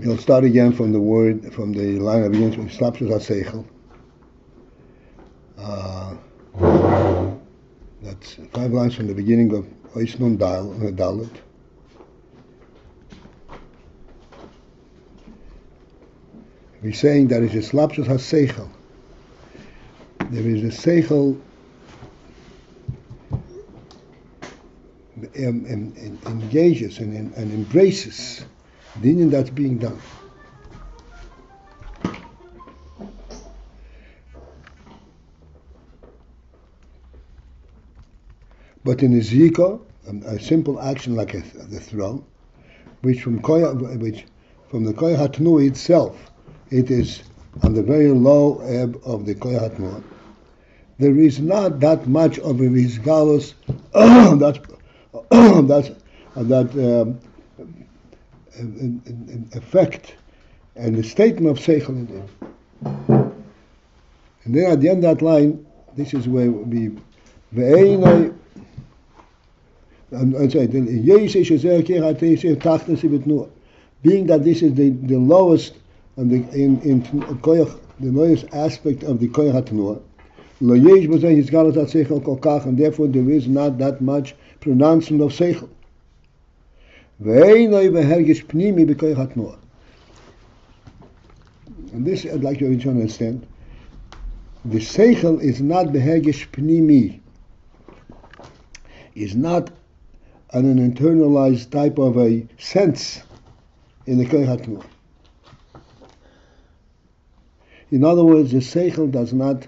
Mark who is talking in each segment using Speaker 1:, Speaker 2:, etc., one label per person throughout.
Speaker 1: We'll start again from the word, from the line that begins with hitlabshut sechel. That's 5 lines from the beginning of Ois Nun Dalet. We're saying that it's hitlabshut sechel. There is a sechel engages and embraces the union that's being done. But in a zika, a simple action like the throw, which from the koyach hatnu itself, it is on the very low ebb of the koyach hatnu. There is not that much of a visgalus that effect and the statement of sechel in there. And then at the end of that line, this is where we being that this is the lowest and the lowest aspect of the koyach hatnuah, and therefore there is not that much pronouncement of sechel. And this I'd like you to understand. The sechel is not behergish pnimi, is not an internalized type of a sense in the koyach hatnuah. In other words, the sechel does not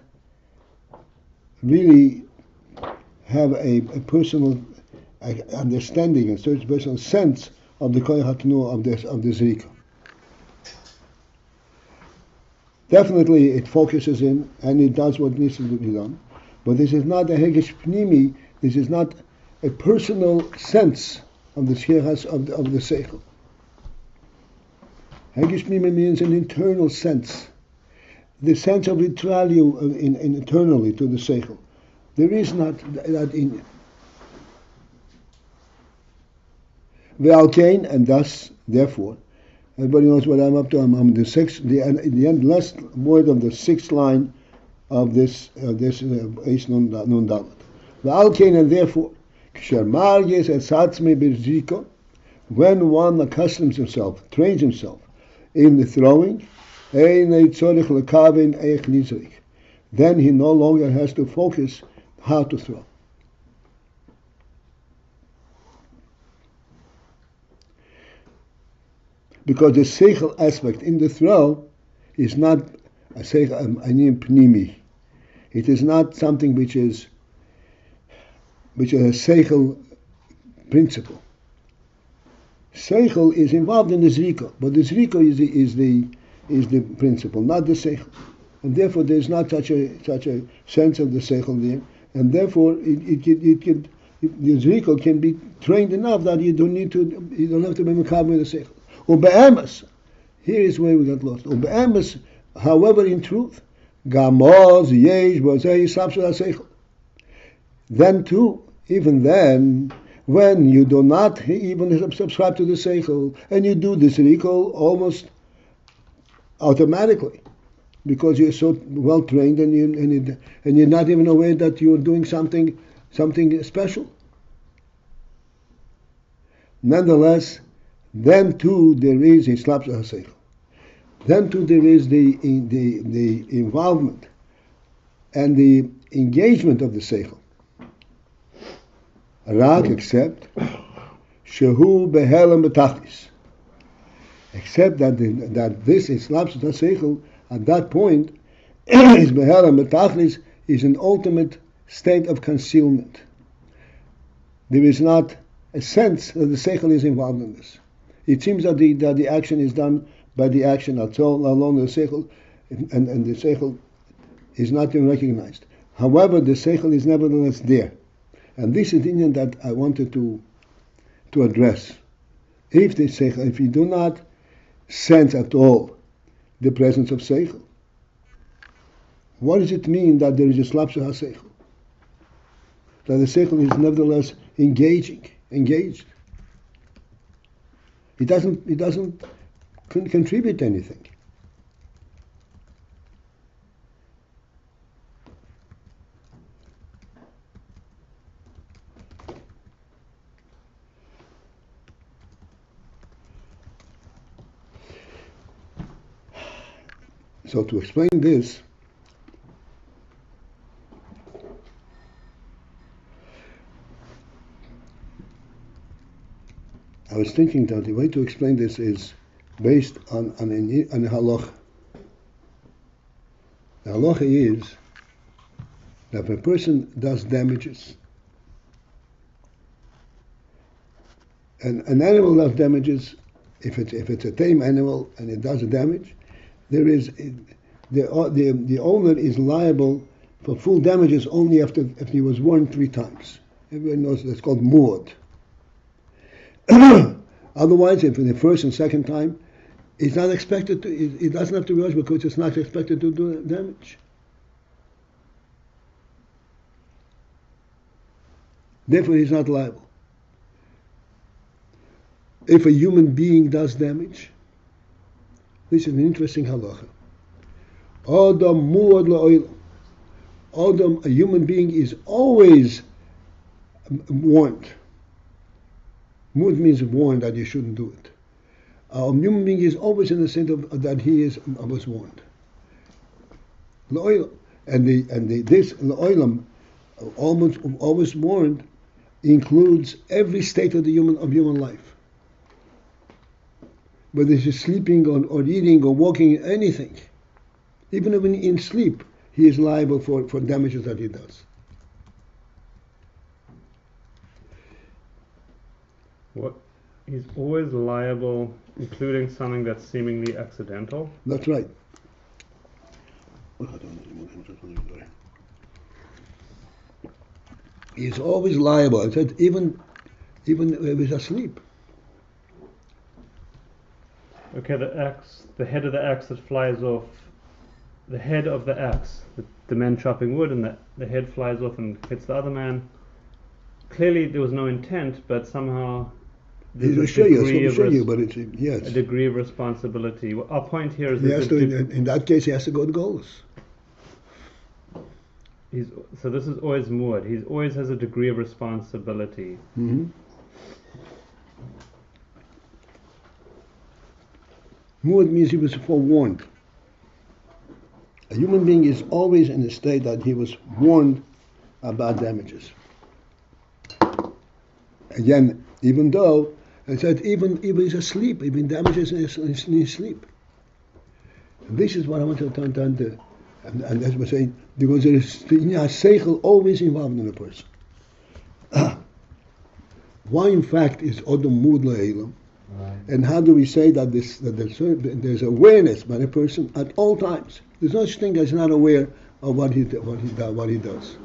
Speaker 1: really have a personal understanding, a certain personal sense of the koyach hatnuah of the zrika. Definitely, it focuses in and it does what needs to be done, but this is not a hegesh pnimi. This is not a personal sense of the shechas of the sechel. Hegesh pnimi means an internal sense, the sense of its value internally to the sechel. There is not that in Ve'alkein, and thus, therefore, everybody knows what I'm up to. I'm the end last word of the 6th line of this Eis Nun Dalet. Ve'alkein, and therefore, when one accustoms himself, trains himself in the throwing, then he no longer has to focus how to throw. Because the sechel aspect in the throw is not a sechel pnimi. It is not something which is a sechel principle. Sechel is involved in the zrika, but the zrika is the principle, not the sechel, and therefore there is not such a sense of the sechel there, and therefore the zrika can be trained enough that you don't have to be mekabel with the sechel. Ube'emes, here is where we got lost. Ube'emes, however, in truth, gamoz yesh bozei hitlabshut sechel. Then too, even then, when you do not even subscribe to the sechel, and you do this zrika almost automatically, because you're so well trained and you're not even aware that you're doing something special. Nonetheless, then too there is hitlabshut sechel. Then too there is the involvement and the engagement of the sechel. Rak, except shehu behelem betachlis. Except that this hitlabshut sechel at that point is behelem betachlis, is an ultimate state of concealment. There is not a sense that the sechel is involved in this. It seems that the action is done by the action alone, the sechel, and the sechel is not even recognized. However, the sechel is nevertheless there. And this is the thing that I wanted to address. If you do not sense at all the presence of sechel, what does it mean that there is a hitlabshut sechel? That the sechel is nevertheless engaged. It doesn't couldn't contribute anything. So to explain this, I was thinking that the way to explain this is based on a halacha. The halacha is that if a person does damages, and an animal does damages, if it's a tame animal and it does a damage, there is the owner is liable for full damages only if he was warned 3 times. Everyone knows that's called muad. Otherwise, if in the first and second time, he's not expected to. He doesn't have to rush because it's not expected to do damage. Therefore, he's not liable. If a human being does damage, this is an interesting halacha. Adam muad la'olam. Adam, a human being, is always warned. Muad means warned that you shouldn't do it. A human being is always in the sense of that he was warned. La'olam. This la'olam, always warned, includes every state of human life. Whether he's sleeping or eating or walking, anything. Even when in sleep, he is liable for damages that he does.
Speaker 2: What? He's always liable, including something that's seemingly accidental?
Speaker 1: That's right. He's always liable. I said even if he's asleep.
Speaker 2: Okay, the head of the axe that flies off, the head of the axe, the man chopping wood, and the head flies off and hits the other man. Clearly there was no intent, but somehow there's a degree of responsibility. Our point here is that
Speaker 1: in that case he has to go to Golus.
Speaker 2: So this is always muad. He always has a degree of responsibility.
Speaker 1: Mm-hmm. Muad means he was forewarned. A human being is always in a state that he was warned about damages. Again, even though I said even he's asleep, even damages in his sleep. And this is what I want to turn to, and as we're saying, because there is the sechel always involved in a person. Why, in fact, is Odom Muad La'elam? Right. And how do we say that there's awareness by the person at all times? There's no such thing as not aware of what he does.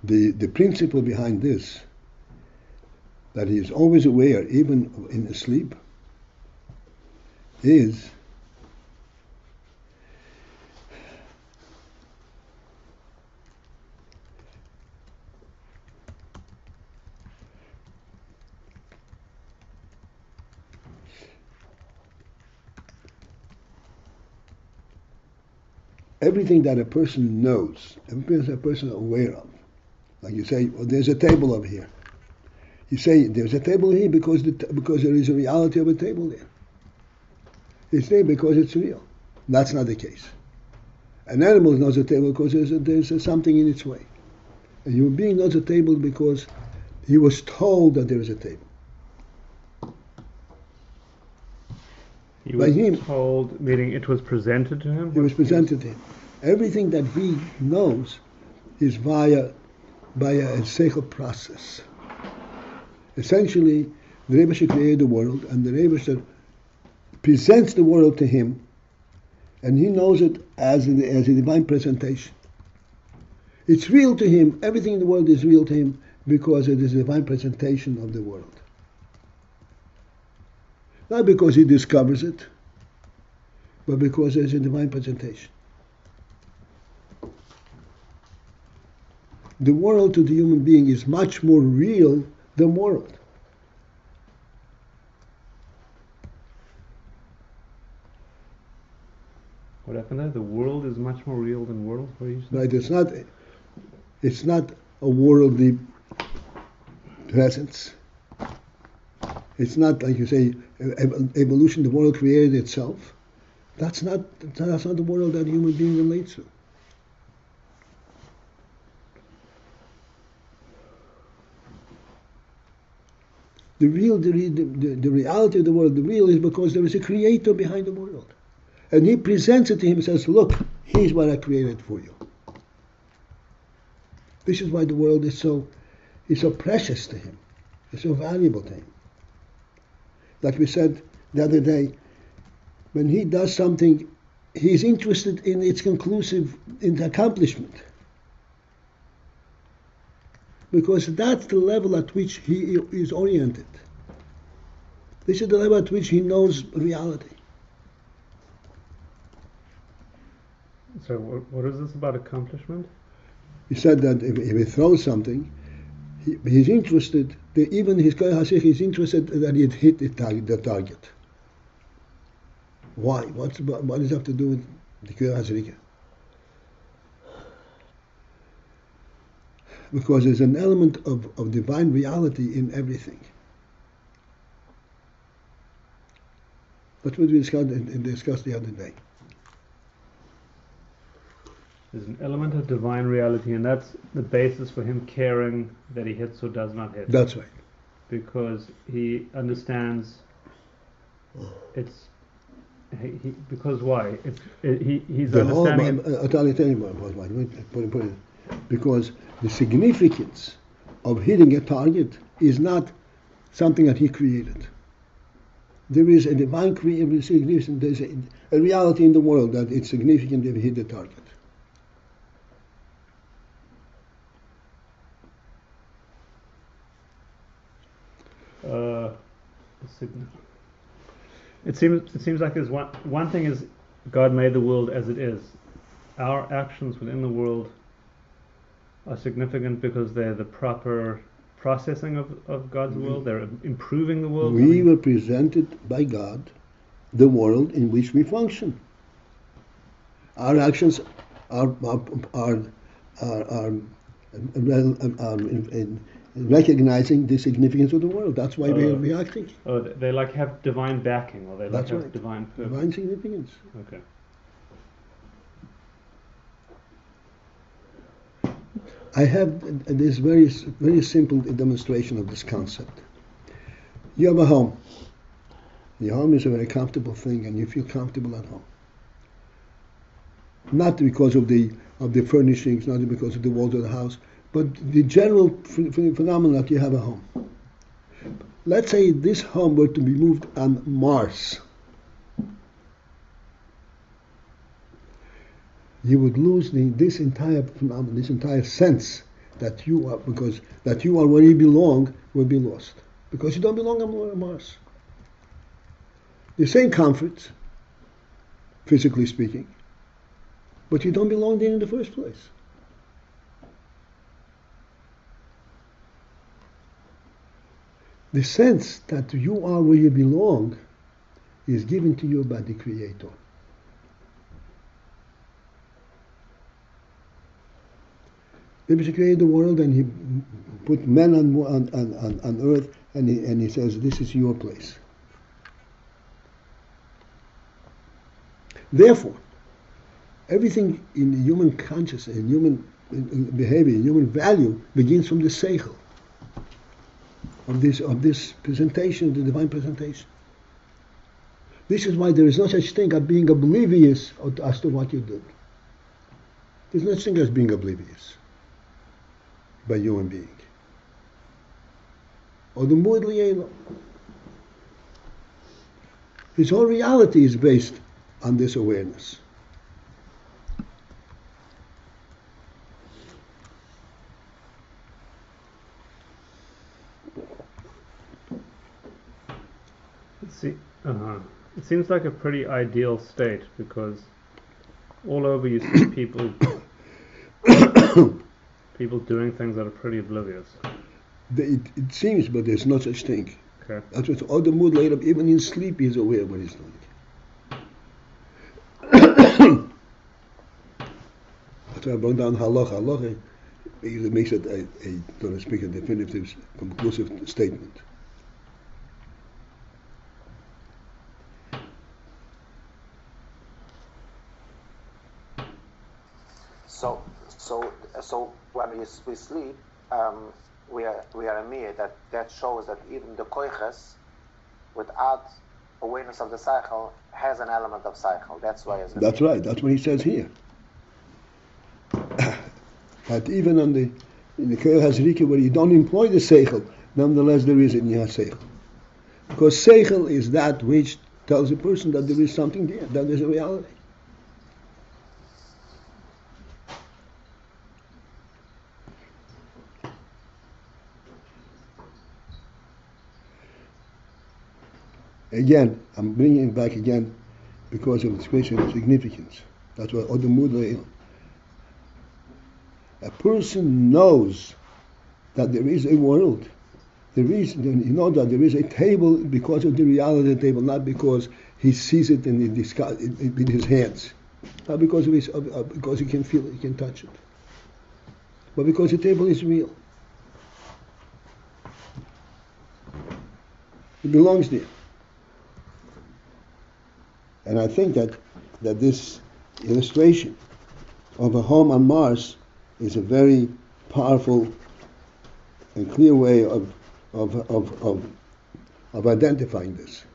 Speaker 1: The principle behind this, that he is always aware, even in his sleep, is everything that a person knows, everything that a person is aware of. Like you say, well, there's a table over here. You say there's a table here because there is a reality of a table there. It's there because it's real. That's not the case. An animal knows a table because there's something in its way. A human being knows a table because he was told that there is a table.
Speaker 2: He was told, meaning it was presented to him?
Speaker 1: It was presented to him. Everything that he knows is via a sechel process. Essentially, the Rebbe created the world, and the Rebbe presents the world to him, and he knows it as a divine presentation. It's real to him. Everything in the world is real to him because it is a divine presentation of the world. Not because he discovers it, but because there's a divine presentation. The world to the human being is much more real than world.
Speaker 2: What happened there? The world is much more real than world? What are you saying?
Speaker 1: Right? It's not a worldly presence. It's not like you say evolution. The world created itself. That's not the world that a human being relates to. The reality of the world, the real is because there is a creator behind the world. And he presents it to him and says, look, here's what I created for you. This is why the world is so precious to him. It's so valuable to him. Like we said the other day, when he does something, he's interested in its in the accomplishment. Because that's the level at which he is oriented. This is the level at which he knows reality.
Speaker 2: So what is this about accomplishment?
Speaker 1: He said that if he throws something, he's interested, even his Kohen HaSich is interested that he hit the target. Why? What does it have to do with the Kohen HaSich? Because there's an element of divine reality in everything. That's what we discussed the other day.
Speaker 2: There's an element of divine reality, and that's the basis for him caring that he hits or does not hit.
Speaker 1: That's right.
Speaker 2: Because he understands because why? He's understanding it.
Speaker 1: I'll tell you why. Because the significance of hitting a target is not something that he created. There is a divine significance. There's a reality in the world that it's significant if he hit the target.
Speaker 2: It seems like there's one thing is God made the world as it is. Our actions within the world are significant because they're the proper processing of God's world. They're improving the world.
Speaker 1: We were presented by God the world in which we function. Our actions are recognizing the significance of the world. That's why we are reacting.
Speaker 2: Oh, they like have divine backing, or they like
Speaker 1: That's
Speaker 2: have
Speaker 1: right.
Speaker 2: divine purpose.
Speaker 1: Divine significance.
Speaker 2: Okay.
Speaker 1: I have this very, very simple demonstration of this concept. You have a home. Your home is a very comfortable thing, and you feel comfortable at home. Not because of the furnishings, not because of the walls of the house, but the general phenomenon that you have a home. Let's say this home were to be moved on Mars. You would lose this entire phenomenon, this entire sense that you are, because that you are where you belong will be lost. Because you don't belong on Mars. The same comforts, physically speaking, but you don't belong there in the first place. The sense that you are where you belong is given to you by the Creator. He created the world and he put men on earth and he says, this is your place. Therefore, everything in human consciousness, in human behavior, in human value begins from the sechel of this presentation, the divine presentation. This is why there is no such thing as being oblivious as to what you do. There's no such thing as being oblivious by human being. Or the mood liable. His whole reality is based on this awareness.
Speaker 2: It seems like a pretty ideal state because all over you see people doing things that are pretty oblivious.
Speaker 1: It seems, but there's no such thing.
Speaker 2: Okay.
Speaker 1: That's what all the mood laid up. Even in sleep, he's aware of what he's doing. That's why I brought down halacha. Halacha it makes it a so to speak, a definitive, conclusive statement.
Speaker 3: So when we sleep, we are amir that shows that even the koiches, without awareness of the sechel, has an element of sechel. That's why.
Speaker 1: That's right. That's what he says here. That even in the Koyach Hazrika, where you don't employ the sechel, nonetheless there is in your sechel, because sechel is that which tells a person that there is something there, that there's a reality. Again, I'm bringing it back again because of its question of significance. That's what Odom. A person knows that there is a world. He knows that there is a table because of the reality of the table, not because he sees it in his hands, not because because he can feel it, he can touch it, but because the table is real. It belongs there. And I think that this illustration of a home on Mars is a very powerful and clear way of identifying this.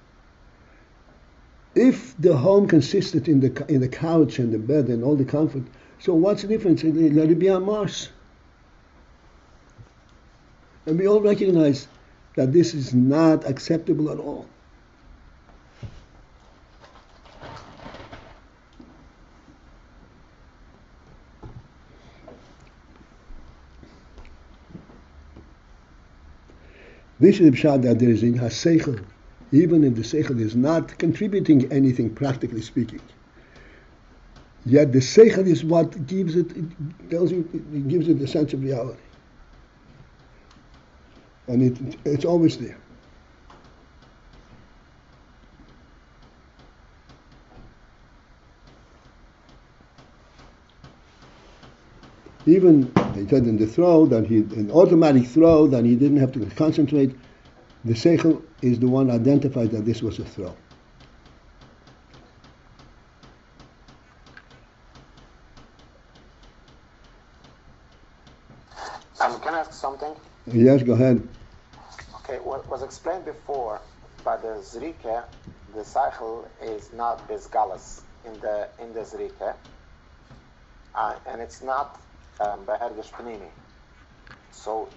Speaker 1: If the home consisted in the couch and the bed and all the comfort, so what's the difference? Let it be on Mars. And we all recognize that this is not acceptable at all. This is the pshat that there is in ha-sechel, even if the sechel is not contributing anything, practically speaking. Yet the sechel is what gives it tells you, it gives it the sense of reality. And it's always there. Even they said in the throw an automatic throw, that he didn't have to concentrate. The sechel is the one identified that this was a throw.
Speaker 3: Can I ask something?
Speaker 1: Yes, go ahead.
Speaker 3: Okay, what was explained before by the zrike, the cycle is not bisgalas in the zrike, and it's not behergish panini. So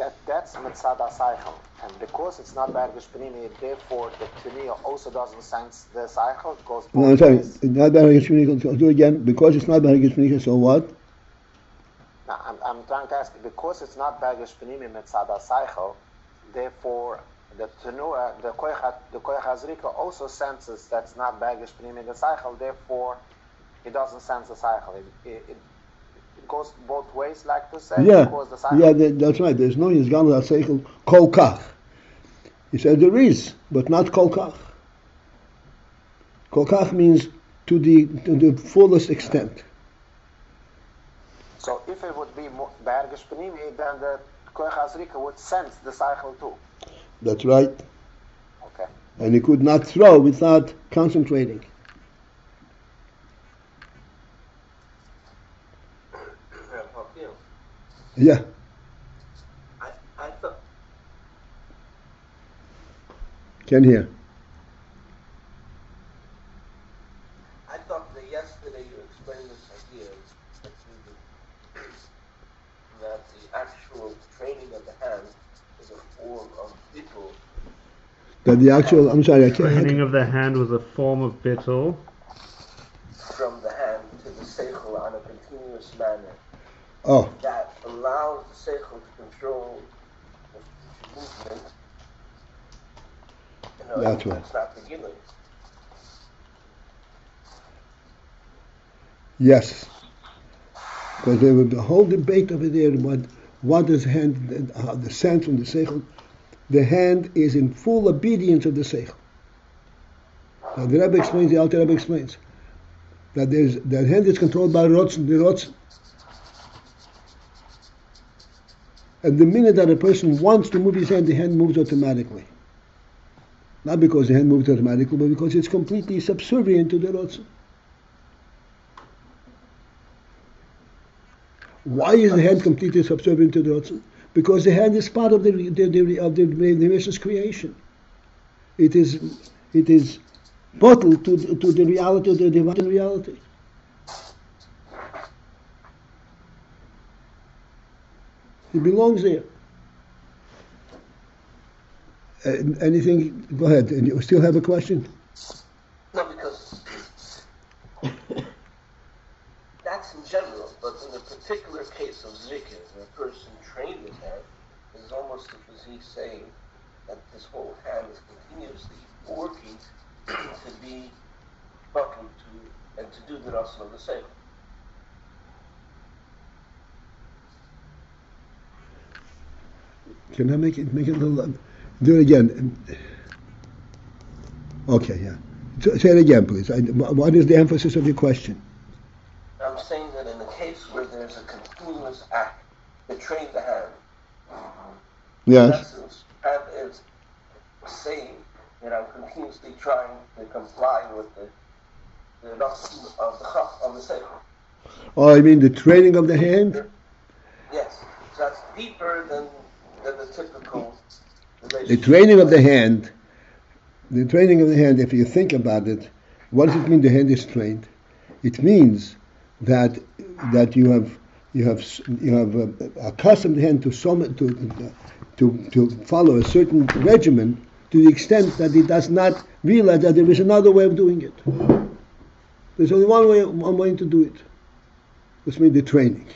Speaker 3: that's mitzada cycle, and because it's not behergish panini, therefore the tuniya also doesn't sense the cycle. It goes both
Speaker 1: No, sorry,
Speaker 3: ways.
Speaker 1: not behergish panini. Do again. Because it's not behergish panini, so what?
Speaker 3: Now, I'm trying to ask, because it's not behergish panini mitzada cycle, therefore the tenua, the koyach hazrika also senses that's not behergish panini in the cycle. Therefore, it doesn't sense the cycle. It goes both ways, like to say.
Speaker 1: Yeah,
Speaker 3: Because the cycle.
Speaker 1: yeah, that's right. There's no yizgam sechel kol kach. He said there is, but not kol kach. Kol kach means to the fullest extent.
Speaker 3: So if it would be behergish panini, then the koyach hazrika would sense the cycle too.
Speaker 1: That's right.
Speaker 3: Okay.
Speaker 1: And he could not throw without concentrating. Yeah.
Speaker 3: I thought.
Speaker 1: Can hear.
Speaker 4: I thought that yesterday you explained this idea that the actual training of the hand is a form of bittul.
Speaker 1: That the actual, I'm sorry, I can't.
Speaker 2: Training of the hand was a form of bittul.
Speaker 4: From the hand to the sechel on a continuous manner.
Speaker 1: Oh.
Speaker 4: That allows the sechel to control the movement.
Speaker 1: That's right.
Speaker 4: That's not the gilling.
Speaker 1: Yes. Because there was the whole debate over there, what is hand, the sense from the sechel. The hand is in full obedience of the sechel. Now the Rebbe explains, the Alter Rebbe explains, that the hand is controlled by the rotzen. And the minute that a person wants to move his hand, the hand moves automatically. Not because the hand moves automatically, but because it's completely subservient to the rotzen. Why is the hand completely subservient to the rotzen? Because the hand is part of the Meshach's creation. It is portal to the reality of the divine reality. It belongs there. Anything? Go ahead. And you still have a question?
Speaker 4: No, because that's in general, but in the particular case of zikr, where a person trained his hand, is almost as he's saying that this whole hand is continuously working to be buckled to and to do the rasul of the same.
Speaker 1: Can I make it a little? Do it again. Okay, yeah. Say it again, please. What is the emphasis of your question?
Speaker 4: I'm saying that in the case where there's a continuous act to train the hand,
Speaker 1: Yes.
Speaker 4: in essence, hand is saying that I'm continuously trying to comply with the rasul of the chaf of the same.
Speaker 1: Oh, I mean the training of the hand?
Speaker 4: Yes, so that's deeper than the typical relationship.
Speaker 1: The training of the hand, if you think about it, what does it mean the hand is trained? It means that you have accustomed the hand to follow a certain regimen to the extent that it does not realize that there is another way of doing it. There's only one way to do it. This means the training.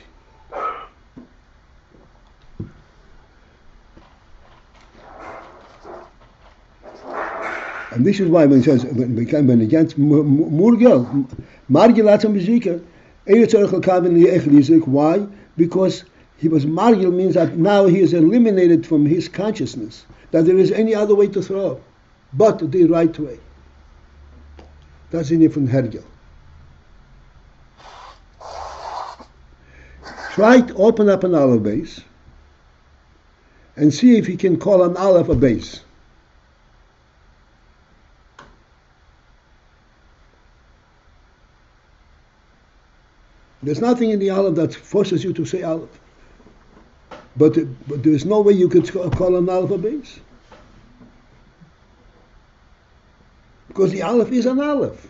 Speaker 1: And this is why when it says when against Murgel, why? Because he was Margil means that now he is eliminated from his consciousness that there is any other way to throw, but the right way. That's in from Hergel. Try to open up an aleph base and see if you can call an aleph a base. There's nothing in the aleph that forces you to say aleph. But there's no way you could call an aleph a base. Because the aleph is an aleph.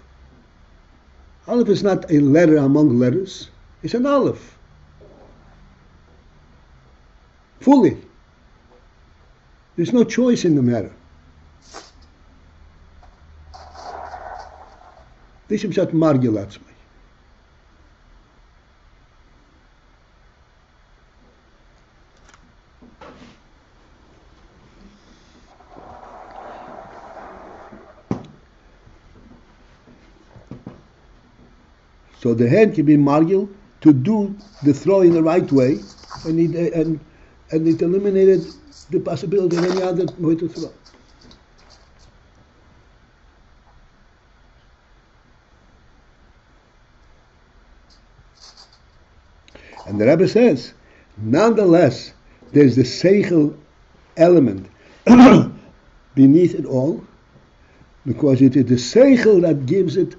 Speaker 1: Aleph is not a letter among letters. It's an aleph. Fully. There's no choice in the matter. This is what Margil Atzmai. So the hand can be margil to do the throw in the right way, and it eliminated the possibility of any other way to throw. And the Rebbe says, nonetheless, there's the sechel element beneath it all, because it is the sechel that gives him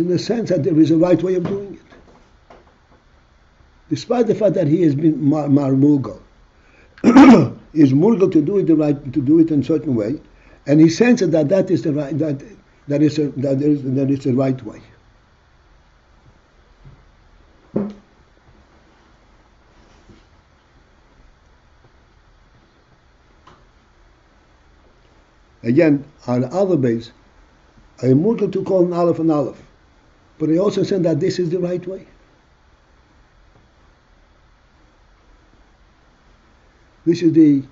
Speaker 1: the sense that there is a right way of doing it. Despite the fact that he has been murgal, is murgal to do it in a certain way, and he senses that is the right that is the right way. Again, on the other base, I am murgal to call an aleph, but I also said that this is the right way. This is the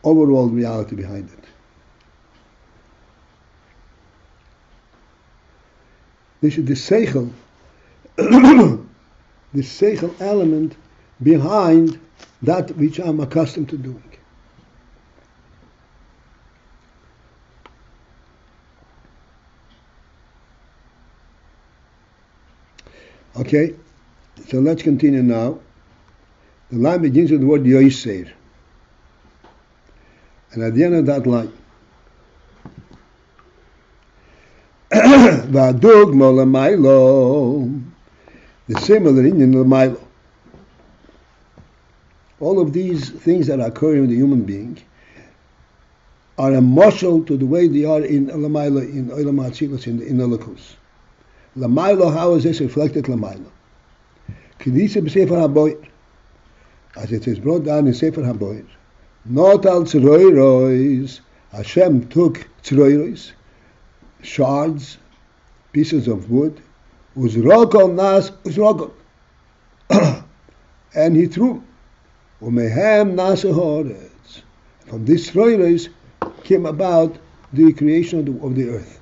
Speaker 1: overall reality behind it. This is the sechel, the sechel element behind that which I'm accustomed to doing. Okay, so let's continue now. The line begins with the word yoiser. And at the end of that line, V'adugma l'maylo, the similar in l'maylo. All of these things that occur in the human being are a marshal to the way they are in l'maylo, in olam ha'atzilus, in the Elokus. L'maylo, how is this reflected l'maylo? Kedisa b'sefer haboyer, as it is brought down in Sefer haboyer. Not al tzroirois, Hashem took tzroirois, shards, pieces of wood, uzrokol nas uzrokol, and he threw. Umehem nas haaretz. From these tzroirois came about the creation of the earth.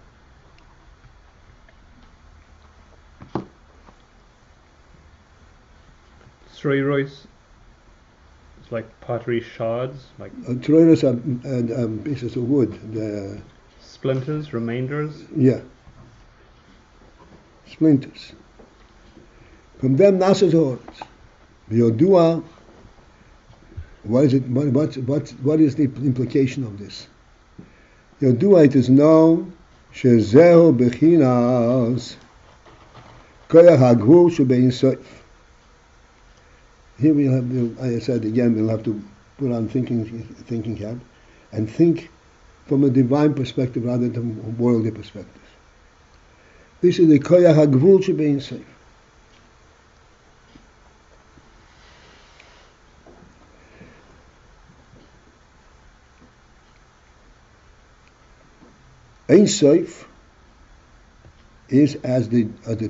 Speaker 2: Tzroirois, it's like pottery shards, like
Speaker 1: Tzroirois are pieces of wood. The
Speaker 2: splinters, remainders.
Speaker 1: Yeah. Splinters. From them nasas haaretz. B'yodua. What is it? What is the implication of this? Yodua, it is known shezehu bechinas koyach hagvul shebein soif. Here we'll have, I said again, we'll have to put on thinking hat and think from a divine perspective rather than a worldly perspective. This is the koyach hagvul shebein soif. Ein Sof is, as the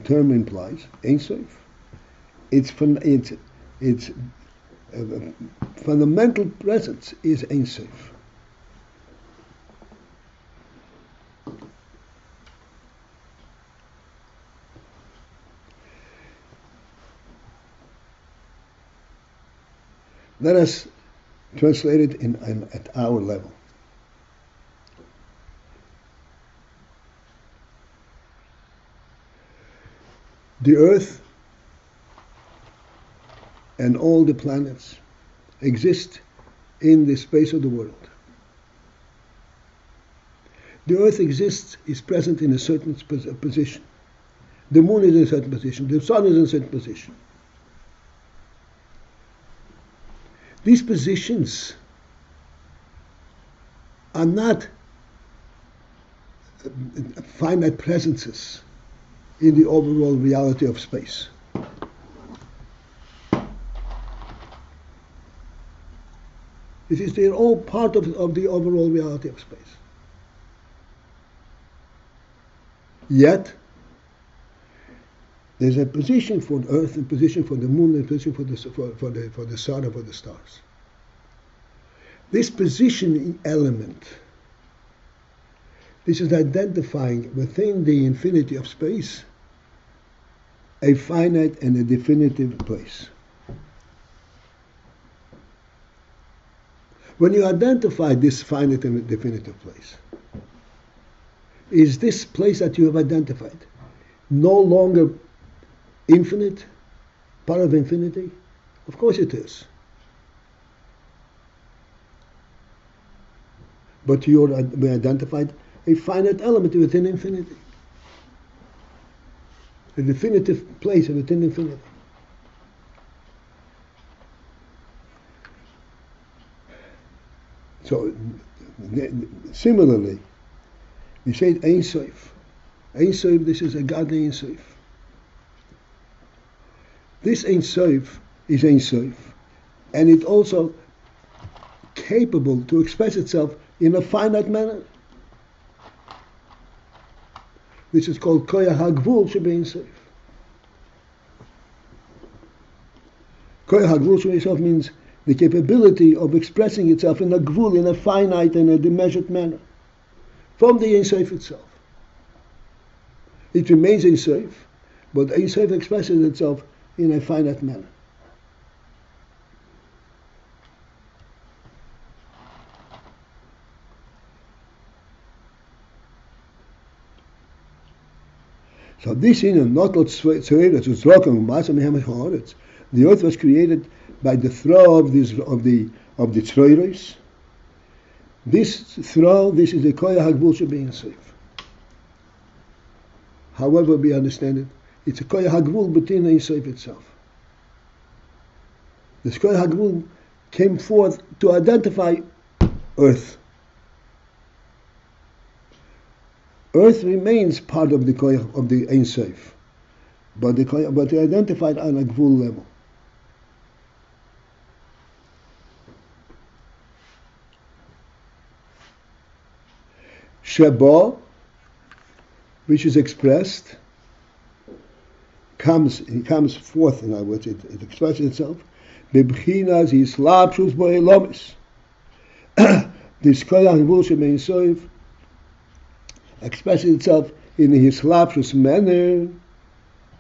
Speaker 1: term implies, Ein Sof. Its fundamental presence is Ein Sof. Let us translate it at our level. The earth and all the planets exist in the space of the world. The earth exists, is present in a certain position. The moon is in a certain position. The sun is in a certain position. These positions are not finite presences in the overall reality of space. It is they're all part of the overall reality of space. Yet, there's a position for the earth, a position for the moon, a position for the sun, and for the stars. This positioning element, this is identifying within the infinity of space a finite and a definitive place. When you identify this finite and definitive place, is this place that you have identified no longer infinite, part of infinity? Of course it is. But you identified a finite element within infinity. A definitive place within infinity. So, similarly, we say Ein Sof. Ein Sof, this is a godly Ein Sof. This Ein Sof is Ein Sof, and it's also capable to express itself in a finite manner. This is called Koyach HaGvul Shebein Sof. Koyach HaGvul Shebein Sof means the capability of expressing itself in a gvul, in a finite and a measured manner, from the Ein Sof itself. It remains Ein Sof, but Ein Sof expresses itself in a finite manner. So this in not the earth was created by the throw of the tzroiros. This throw, this is the koyach hagvul shebein sof. However we understand it, it's a koyach hagvul between Ein Sof itself. This koyach hagvul came forth to identify earth. Earth remains part of the koyach of the Ein Sof, but they identified on a gvul level. Sheba, which is expressed, comes forth. In other words, it expresses itself. Bebchinas hitlabshut bo'elomis. This koyach hagvul shebein sof expresses itself in a hitlabshut manner.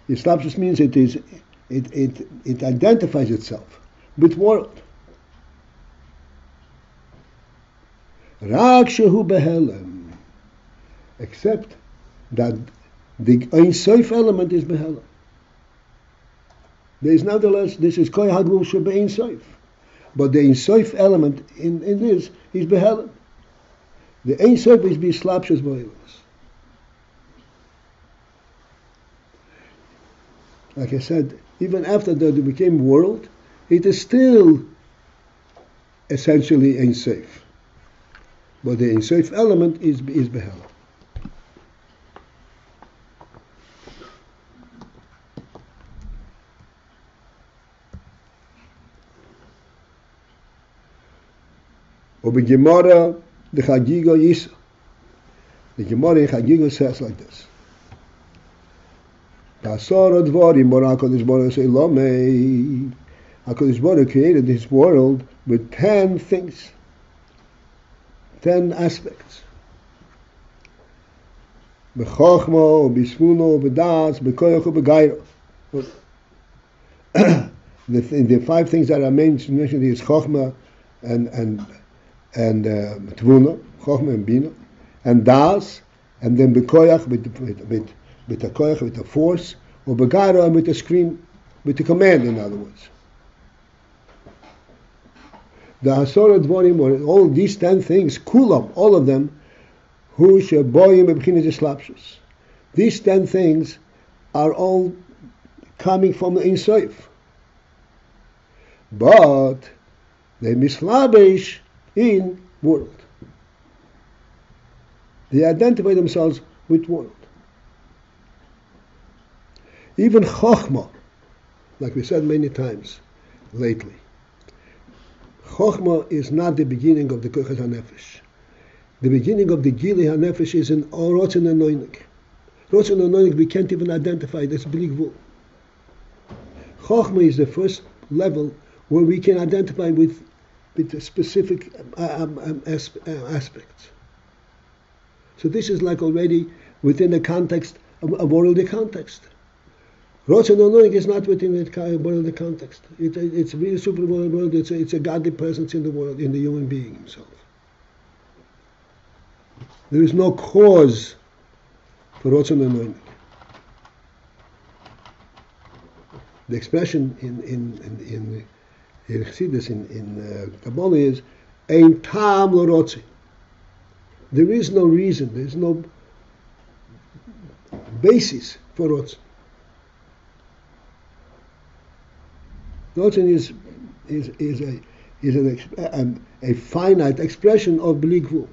Speaker 1: Hitlabshut means it identifies itself with world. Rak shehu behelem, except that the Ein Sof element is behelem. There is nevertheless, this is koyach hagvul shebein sof, but the Ein Sof element in this is behelem. The Ein Sof is hitlabshut bo'elomis. Like I said, even after that it became world, it is still essentially Ein Sof. But the Ein Sof element is behelem. Obi Gemara, the Chagiga Yisa. The Gemara in Chagiga says like this. HaKadosh Baruch created this world with 10 things, 10 aspects. B'chochma, b'sfuno, b'das, b'koyach, b'gayro. The 5 things that are mentioned is chochma and tvuna, chochma and bina, and das, and then b'koyach with the koyach, with the force, or b'gayro, and with the scream, with the command, in other words. The Asora Dvorim, or all these 10 things, kulam, all of them, hu sheboyim b'bchinas hitlabshus. These 10 things are all coming from the Ein Sof, but they mislabesh in world. They identify themselves with world. Even Chochma, like we said many times lately, Chochma is not the beginning of the Kochas HaNefesh. The beginning of the Gili HaNefesh is in Rotzen and Noinik. Rotzen and Noinik we can't even identify, that's Bli Gvul. Chochma is the first level where we can identify with the specific aspects. So this is like already within the context, a worldly context. Rotzen and Noinik is not within the worldly context. It's a really super world. It's a godly presence in the world, in the human being himself. There is no cause for Rotzen and Noinik. The expression in Chassidus, in Kabbalah is ein tam lo rotze. There is no reason. There is no basis for rotze. Rotzen is a finite expression of Bli Gvul.